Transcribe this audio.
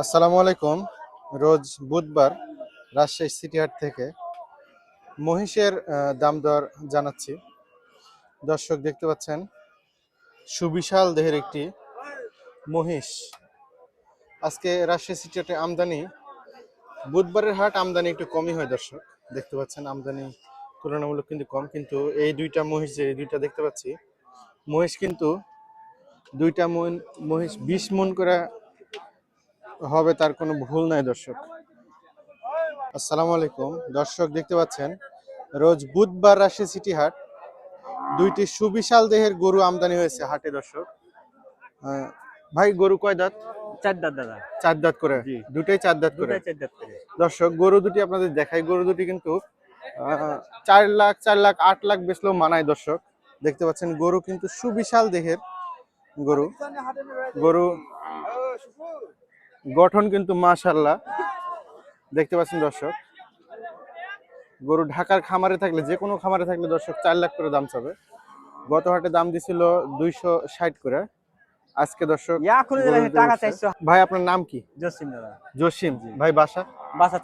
আসসালামু আলাইকুম। রোজ বুধবার রাজশাহী সিটি হাট থেকে মহিষের দাম দর জানাচ্ছি। দর্শক দেখতে পাচ্ছেন সুবিশাল দেহের একটি মহিষ। আজকে রাজশাহী সিটি হাটে আমদানি, বুধবারের হাট আমদানি একটু কমই হয় দর্শক। দেখতে পাচ্ছেন আমদানি তুলনামূলক কিন্তু কম, কিন্তু এই দুইটা মহিষ, যে এই দুইটা দেখতে পাচ্ছি মহিষ, কিন্তু দুইটা মহিষ 20 মণ করে হবে, তার কোনো ভুল নাই দর্শক। আসসালামু আলাইকুম। দর্শক দেখতে পাচ্ছেন রোজ বুধবার রাজশাহী সিটি হাট দুইটি সুবিশাল দেহের গরু আমদানি হয়েছে হাটে দর্শক। ভাই, গরু কয় দাঁত? চার দাঁত দাদা। চার দাঁত করে? জি। দুটাই চার দাঁত করে। দুটাই চার দাঁত করে। দর্শক গরু দুটি আপনাদের দেখাই। গরু দুটি কিন্তু 4 লাখ 4 লাখ 8 লাখ বেচলেও মানায় দর্শক। দেখতে পাচ্ছেন গরু কিন্তু সুবিশাল দেহের গরু। গরু গঠন কিন্তু মাশাআল্লাহ দেখতে পাচ্ছেন দর্শক। গরু ঢাকার খামারে থাকলে, যে কোনো খামারে থাকলে দর্শক 4 লাখ করে দাম চাবে। গত হাটে দাম দিছিল 260 করে। আজকে দর্শক টাকা চাইছো? ভাই, আপনার নাম কি? জসিম দাদা। জসিম ভাই, বাসা? বাসা